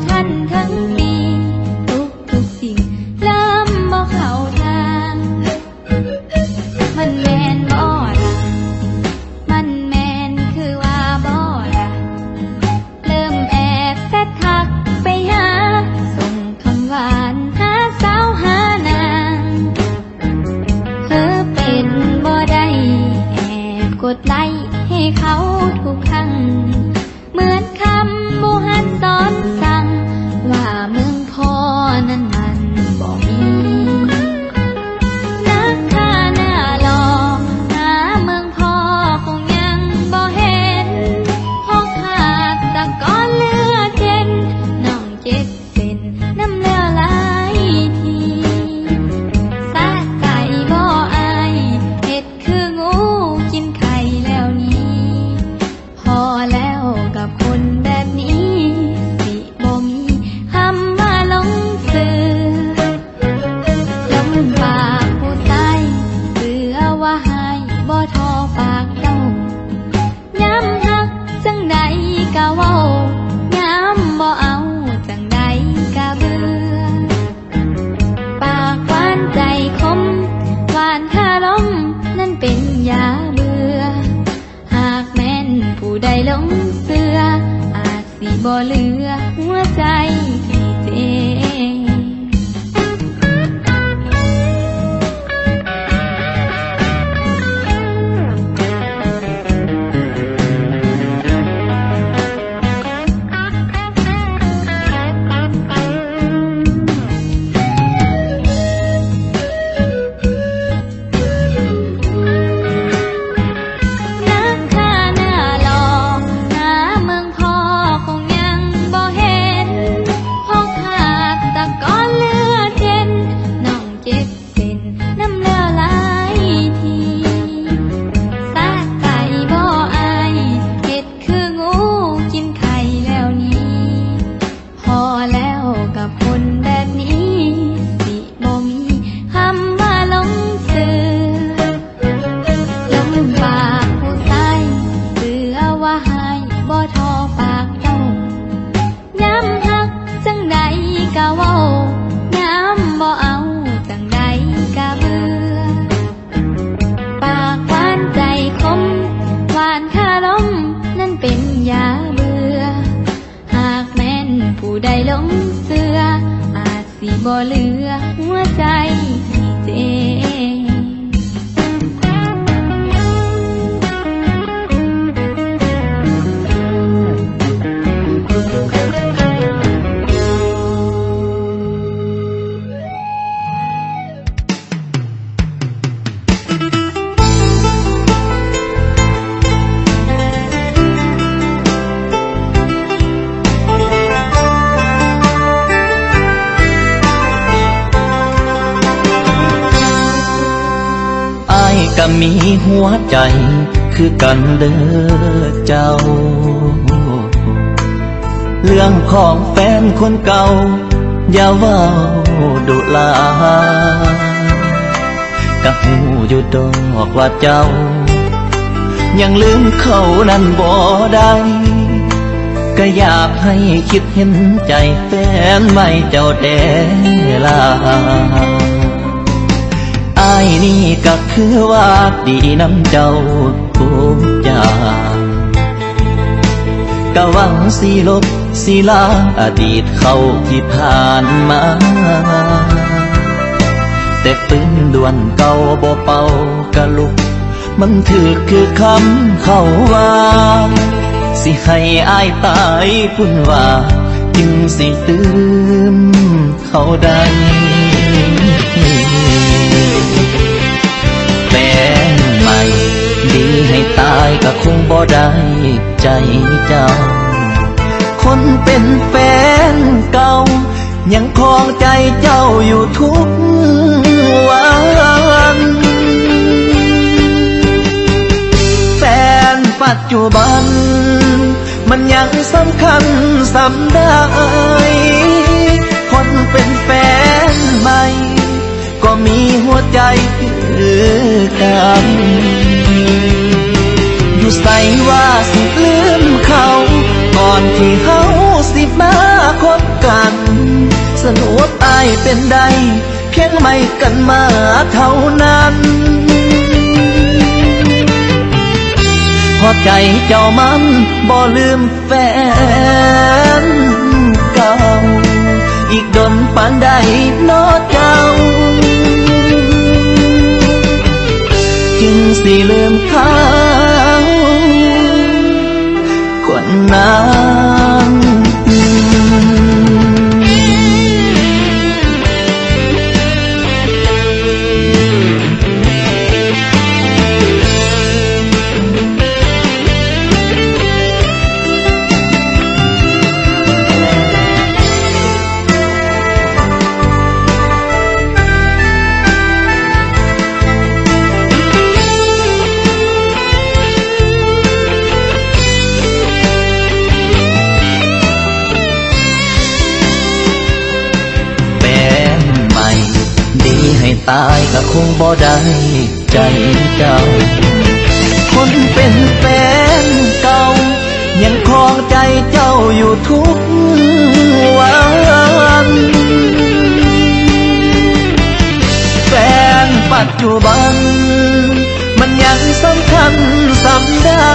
ทันทั้งปีทุกสิ่งเริ่มบ่เข้าทางมันแม่นบ่ล่ะมันแม่นคือว่าบ่ล่ะเริ่มแอบแซดทักไปหาส่งคำหวานหาสาวหานางเธอเป็นบ่ได้แอบกดไลค์ให้เขาทุกครั้งเหมือนคำโบหันสอนสั่งว่าเมืองพ่อนั้นมันบ่มีนักฆ่าหน้าหล่อหาเมืองพ่อคงยังบ่เห็นพอขาดตะกอนเลือดเจ็นน้องเจ็บเป็นน้ำเลือไหลทีสะใจบ่อายเฮ็ดคืองูกินไข่แล้วนี้พอแล้วกับคนแบบนี้สิบ่มีคำว่าหลงสื่อลมปากผู้ชายเสือว่าหายบ่ทอปากเจ้าย้ำหักจังใดก็เว้าย้ำบ่เอาจังใดก็เบื่อปากหวานใจคมหวานคาลมนั่นเป็นยาเบื่อหากแม่นผู้ใดหลงเสืออาจสิบ่เหลือหัวใจให้เจ็บนักฆ่าหน้าหล่อหาเมืองพ่อคงยังบ่เห็นพอขาดตะกอนเลือดเจ็นน้องเจ็บเป็นน้ำเลือไหลทีสะใจบ่อายเฮ็ดคืองูกินไข่แล้วนี้พอแล้วกับคนแบบนี้สิบ่มีคำว่าหลงสื่อลมปากผู้ชายเสือว่าหายบ่ทอปากเจ้าย้ำหักจังใดก็เว้าย้ำบ่เอาจังใดก็เบื่อปากหวานใจคมหวานคาลมนั่นเป็นยาเบื่อหากแม่นผู้ใดหลงเสืออาจสิบ่เหลือหัวใจให้เจ็บ ก็มีหัวใจคือกันเด้อเจ้าเรื่องของแฟนคนเก่าอย่าเว้าดุลาก็หูอยู่ดอกว่าเจ้ายังลืมเขานั้นบ่ได้ก็อยากให้คิดเห็นใจแฟนใหม่เจ้าแด่ล่ะอ้ายนี่ก็คือว่าดีน้ำเจ้าทุกอย่างก็หวังสิลบสิลาอดีตเขาที่ผ่านมาแต่ปืนด่วนเก่าบ่เป่ากะลุกมันถือคือคำเขาว่าสิให้อ้ายตายพุ่นว่าจึงสิลืมเขาได้แฟนใหม่ดีให้ตายก็คงบ่ได้ใจเจ้าคนเป็นแฟนเก่ายังครองใจเจ้าอยู่ทุกวันแฟนปัจจุบันมันยังสำคัญสำได้คนเป็นแฟนใหม่ก็มีหัวใจคือกันอยู่ใส่ว่าสิลืมเขาก่อนที่เขา สิมาคบกันสนุกอายเป็นใดเพียงไม่กันมาเท่านั้นพอใจเจ้ามันบ่ลืมแฟนเก่าอีกดนปานใดนอเจ้าจึงสิลืมเขาคนนั้นตายก็คงบ่ได้ใจเจ้าคนเป็นแฟนเก่ายังครองใจเจ้าอยู่ทุกวันแฟนปัจจุบันมันยังสำคัญสำได้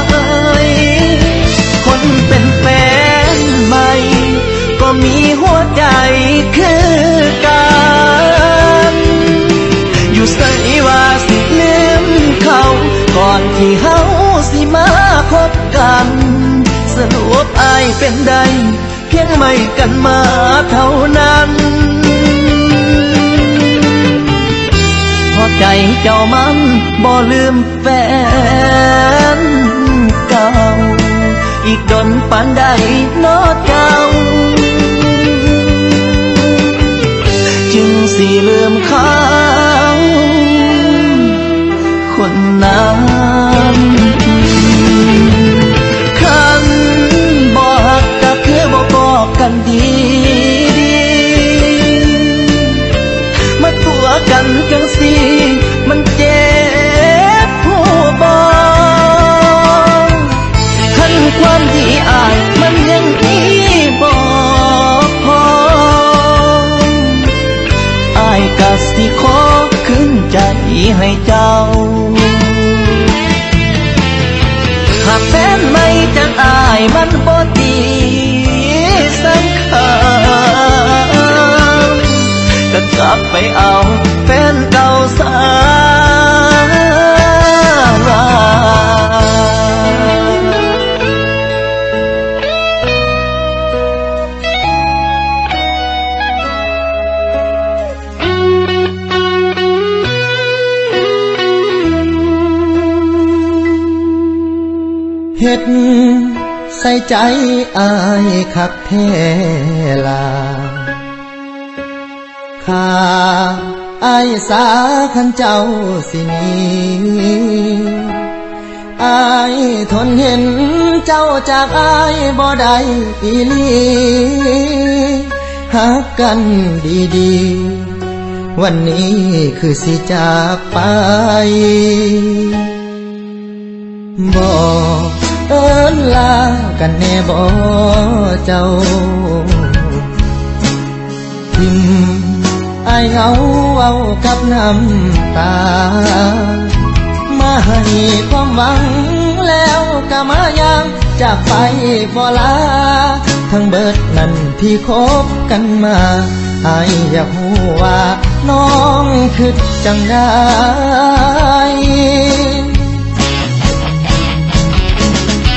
คนเป็นแฟนใหม่ก็มีหัวใจคือกันอยู่ใส่ว่าสิลืมเขาก่อนที่เฮาสิมาคบกันสรุปอายเป็นใดเพียงไม่กันมาเท่านั้นพอใจเจ้ามันบ่ลืมแฟนเก่าอีกดนปานใดนอเจ้าจึงสิลืมเขาคนนั้นคันบ่ฮักก็คือบ่บอกกันดีมาตัวกันจังสิมันเจ็บผู้บ่คันความดีอายมันยังมีบ่พออายก็สิขอคืนใจให้เจ้าหากแฟนไม่จังอายมันบ่ดีสังขารก็กลับไปเอาแฟนเก่าซะเฮ็ดใส่ใจอายคักแท้ลาข้าอายสาคันเจ้าสิหนีอายทนเห็นเจ้าจากอายบ่ได้อีหลีหักกันดีๆวันนี้คือสิจากไปบอกเอิ้นลากันแน่บ่เจ้าทิมอายเหงาเอากับน้ำตามาให้ความหวังแล้วก็มายังจากไปบ่ลาทั้งเบิดนั้นที่คบกันมาอายอยากรู้ว่าน้องคิดจังได้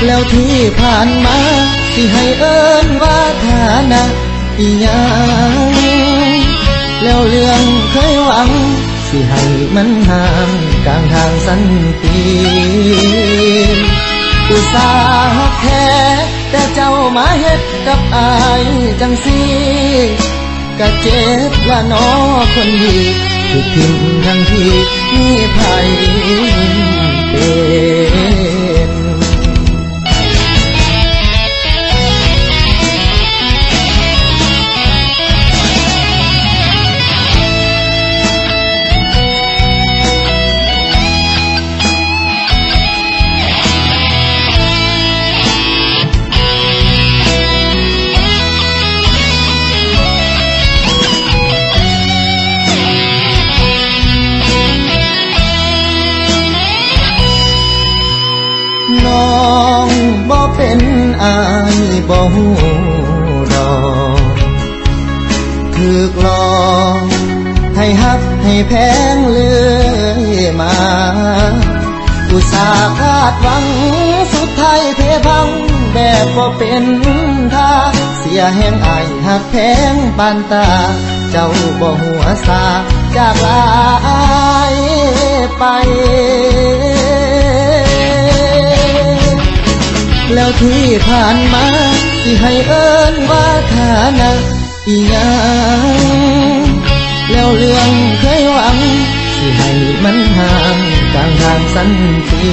แล้วที่ผ่านมาสิให้เอิ้นว่าฐานะอีหยังแล้วเรื่องเคยหวังสิให้มันห่างกลางทางสันติอุตส่าห์แท้แต่เจ้ามาเฮ็ดกับอายจังสิก็เจ็บละน้อคนดีถูกทิ้งทั้งที่มีภัยเป็น อายบ่ฮู้ดอกถูกหลอกให้ฮักให้แพงเลื่อยมาอุตส่าห์คาดหวังสุดท้ายเทพังแบบบ่เป็นท่าเสียแห้งอายหักแพงปานตาเจ้าบ่หัวซาจากลายไปแล้วที่ผ่านมาที่ให้เอิ้นว่าฐานะอีหยังแล้วเรื่องเคยหวังที่ให้มันห่างกลางทางสันติ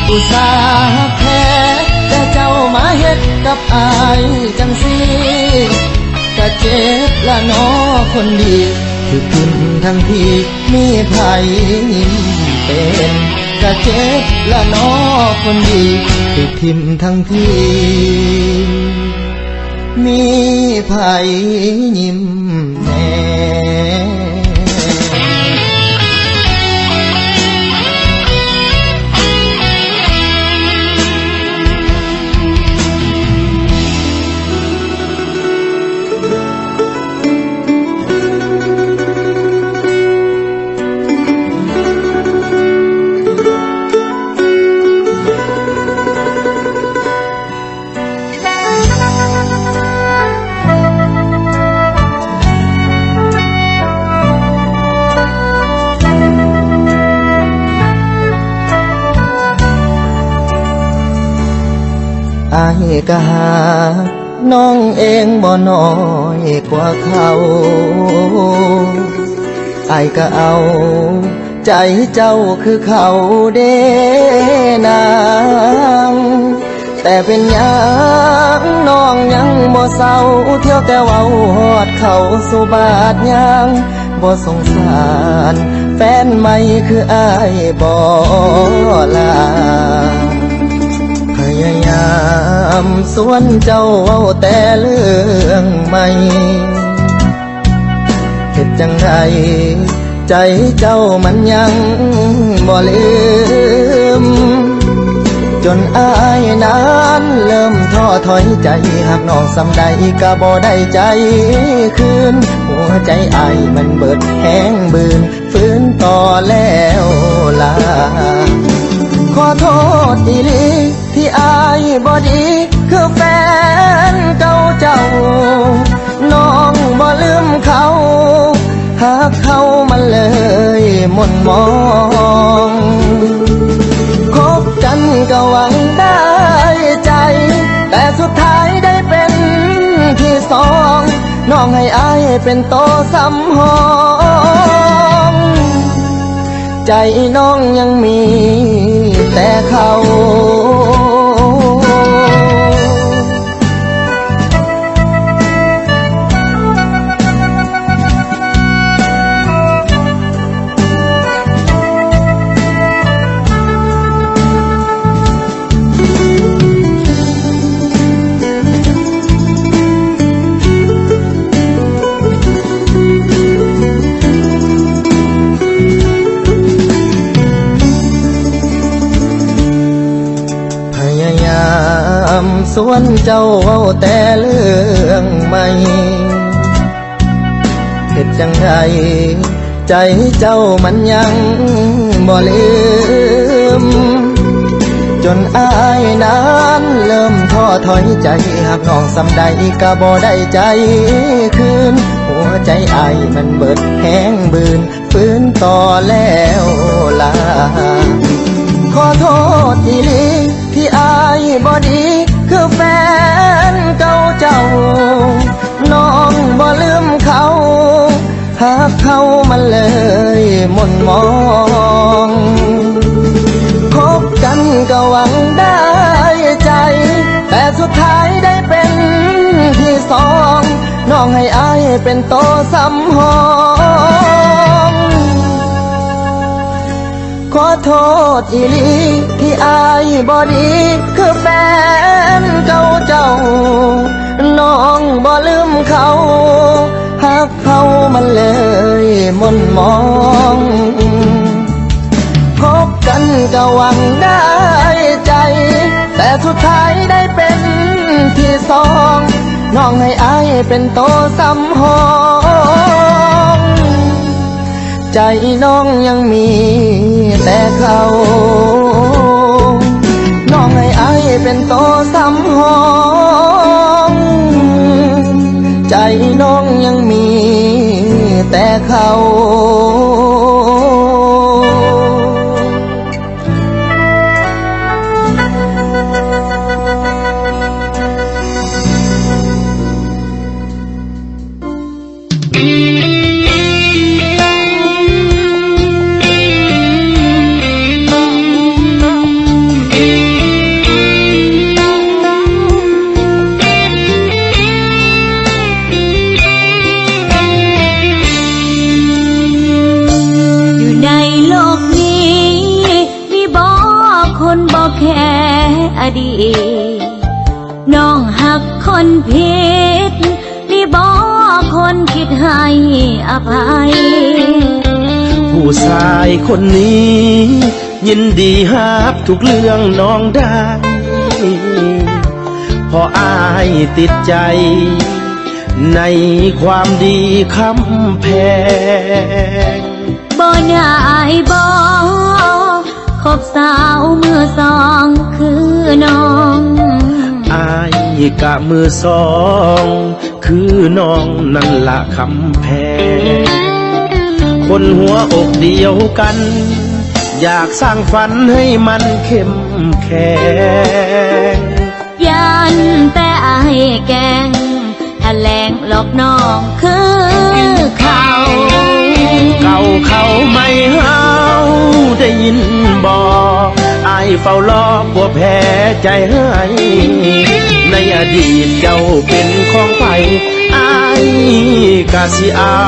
อุตส่าห์แพ้แต่เจ้ามาเฮ็ดกับอายจังสิก็เจ็บละน้อคนดีคือคุณทั้งที่มีไผเป็นก็เจ็บละน้อคนดีคือทิมทั้งที่มีไผยิ้มแน่อายก็หาน้องเองบ่น้อยกว่าเขาอายก็เอาใจเจ้าคือเขาเด้นางแต่เป็นหยังน้องยังบ่เศร้าเที่ยวแต่เว้าฮอดเขาสู่บาดยางบ่สงสารแฟนใหม่คืออายบ่ลาพยายามสวนเจ้าเว้าแต่เรื่องใหม่เฮ็ดจังไดใจเจ้ามันยังบ่ลืมจนอายนั้นเริ่มท้อถอยใจหากน้องสำใดก็บ่ได้ใจคืนหัวใจอายมันเบิดแห้งบืนฟื้นต่อแล้วลาขอโทษอีหลีที่อายบ่ดีคือแฟนเก่าเจ้าน้องบ่ลืมเขาหากเขามันเลยหม่นมองคบกันก็หวังได้ใจแต่สุดท้ายได้เป็นที่สองน้องให้อายเป็นโตสำหองใจน้องยังมีแต่เขาสวนเจ้าเว้าแต่เรื่องใหม่เฮ็ดจังไดใจเจ้ามันยังบ่ลืมจนอายนั้นเริ่มท้อถอยใจหากน้องสำใดก็บ่ได้ใจคืนหัวใจอายมันเบิดแห้งบืนฟื้นต่อแล้วลาขอโทษอีหลีที่อายบ่ดีคือแฟนเก่าเจ้าน้องบ่ลืมเขาหากเขามันเลยหม่นมองคบกันก็หวังได้ใจแต่สุดท้ายได้เป็นที่สองน้องให้อายเป็นโตสำหองขอโทษอีหลีที่อายบ่ดีคือแฟนเก่าเจ้าน้องบ่ลืมเขาหากเขามันเลยหม่นมองพบกันก็หวังได้ใจแต่สุด สองน้องให้อายเป็นโตสำหองใจน้องยังมีแต่เขาน้องให้อายเป็นโตสำหองใจน้องยังมีแต่เขา แค่อดีตน้องหักคนผิดนี่บอกคนคิดให้อภัยผู้ชายคนนี้ยินดีฮับทุกเรื่องน้องได้เพราะอายติดใจในความดีคำแพงบ่น่าอายบ่คบสาวมือสองคือน้องอายกะมือสองคือน้องนั่นละคำแพงคนหัวอกเดียวกันอยากสร้างฝันให้มันเข้มแข็งยันแต่อายแกงแถลงหลอกน้องคือเขาไม่เฮาได้ยินบอกอายเฝ้ารอกลัวแพ้ใจให้ในอดีตเจ้าเป็นของไผอายกะสิเอา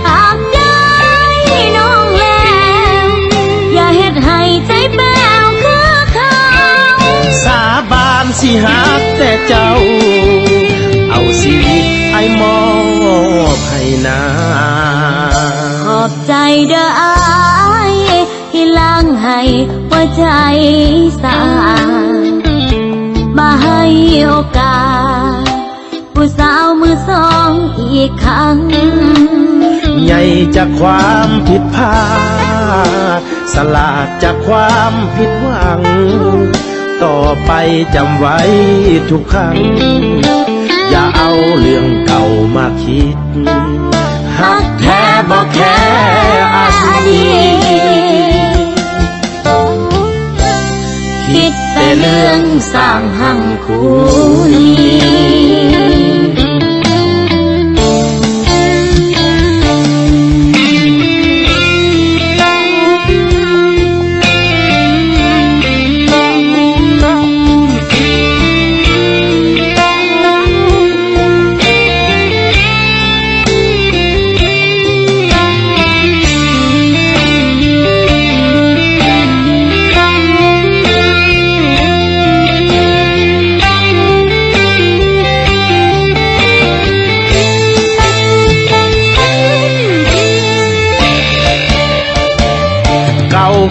หากได้น้องแล้วอย่าเฮ็ดให้ใจแป้วคือเขาสาบานสิหักแต่เจ้าเอาชีวิตไอ้มอบให้นาขอบใจเด้ออายที่ล้างให้หัวใจสะอาดมาให้โอกาสผู้สาวมือสองอีกครั้งใหญ่จากความผิดพลาดสลาดจากความผิดหวังต่อไปจำไว้ทุกครั้งอย่าเอาเรื่องเก่ามาคิดหักแท้บอกแค่อดีตคิดแต่เรื่องสร้างหังคู่นี้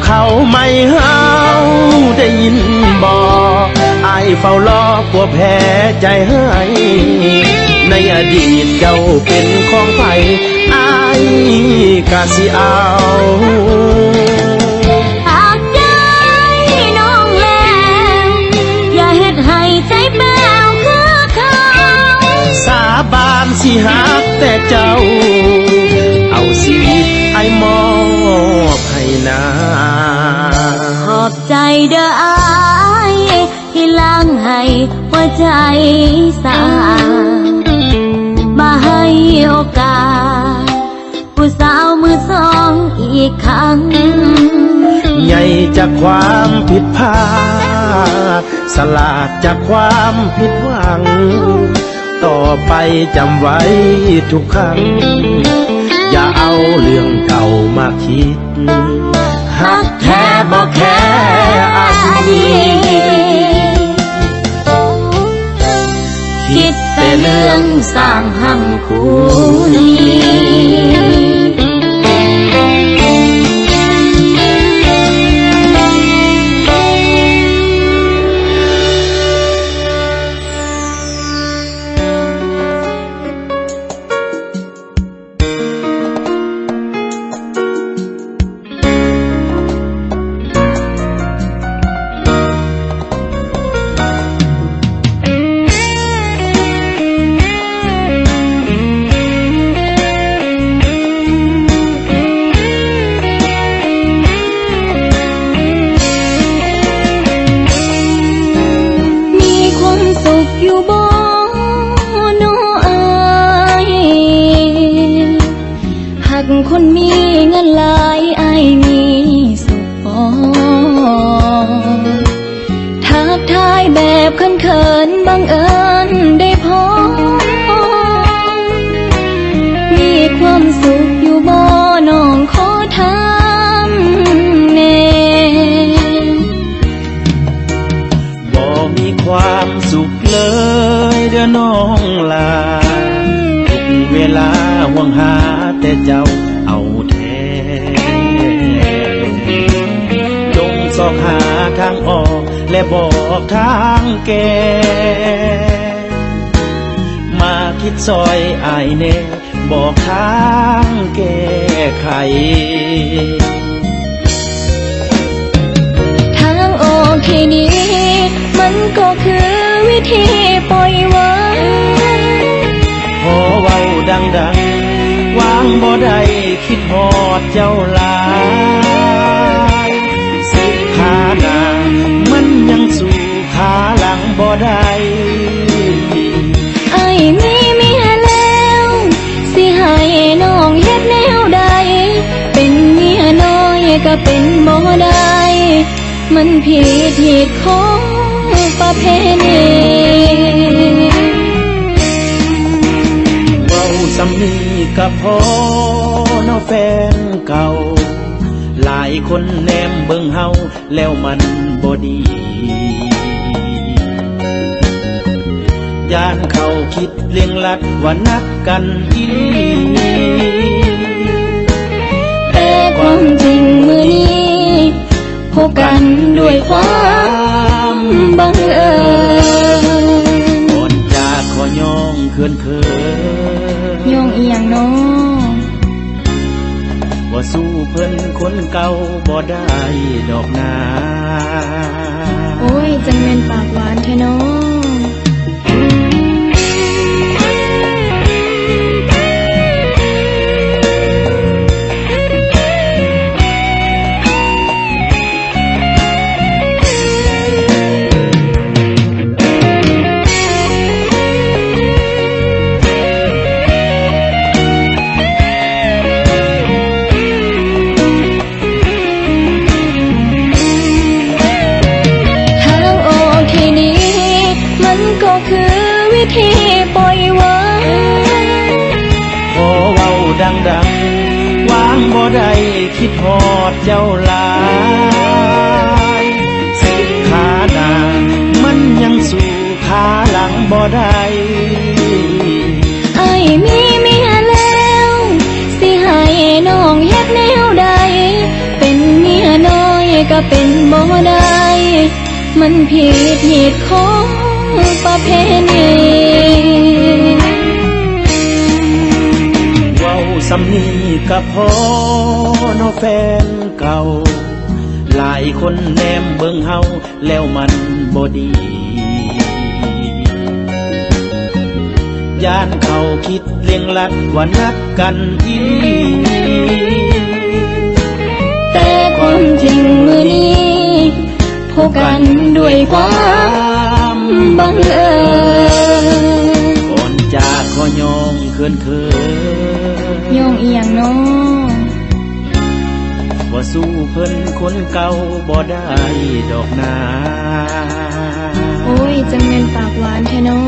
เขาไม่เฮาได้ยินบอกอายเฝ้ารอกลัวแพ้ใจให้ในอดีตเจ้าเป็นของไผอายกะสิเอาหากได้น้องแล้วอย่าเฮ็ดให้ใจแป้วคือเขาสาบานสิหักแต่เจ้าเอาชีวิตไอ้มอบให้นาขอบใจเด้ออายที่ล้างให้หัวใจสะอาดมาให้โอกาสผู้สาวมือสองอีกครั้งใหญ่จากความผิดพลาดสลาดจากความผิดหวังต่อไปจำไว้ทุกครั้งอย่าเอาเรื่องเก่ามาคิดหักแท้บอกแค่อดีตคิดแต่เรื่องสร้างหังคู่นี้ อยู่บ่โนอายหักคนมีเงินหลายอายมีสุขพอทักทายแบบเขินๆบังเอิญได้พบมีความสุขอยู่บ่น้องขอถามแน่ บ่มีความสุขเลยเด้อน้องลาทุกเวลาห่วงหาแต่เจ้าเอาแท้จงสอกหาทางออกและบอกทางแก้มาคิดซอยอายแน่บอกทางแก้ไขทางออกที่ดีมันก็คือวิธีปล่อยวางพอเว้าดังๆวางบ่ได้คิดฮอดเจ้าหลายสิขาหน้ามันยังสู่ขาหลังบ่ได้ไอ้มีเมียแล้วสิให้น้องเฮ็ดแนวใดเป็นเมียน้อยก็เป็นบ่ได้มันผิดเหตุของประเพณีเว้าสำนีกับพ่อน้องแฟนเก่าหลายคนแนมเบิ่งเฮาแล้วมันบ่ดีย่านเขาคิดเลียงลัดว่านักกันอีแต่ความจริงมื้อนี้พบกันด้วยความบังเอิญก่อนจากขอย่องเขินย่องเอียงน้อว่าสู้เพิ่นคนเก่าบ่ได้ดอกนาโอ้ยจังแม่นปากหวานแท้น้อก็คือวิธีปล่อยวางพอเว้าดังๆวางบ่ได้คิดฮอดเจ้าหลายสิขาหน้ามันยังสู่ขาหลังบ่ได้ไอ้มีเมียแล้วสิให้น้องเฮ็ดแนวใดเป็นเมียน้อยก็เป็นบ่ได้มันผิดเหตุของประเพณีเว้าสำนีกับพ่อน้องแฟนเก่าหลายคนแนมเบิ่งเฮาแล้วมันบ่ดีย่านเขาคิดเลียงลัดว่านักกันอีแต่ความจริงมื้อนี้พบกันด้วยความบังเอิญก่อนจากขอย่องเขินย่องเอียงน้อว่าสู้เพิ่นคนเก่าบ่ได้ดอกนาโอ้ยจังแม่นปากหวานแท้น้อ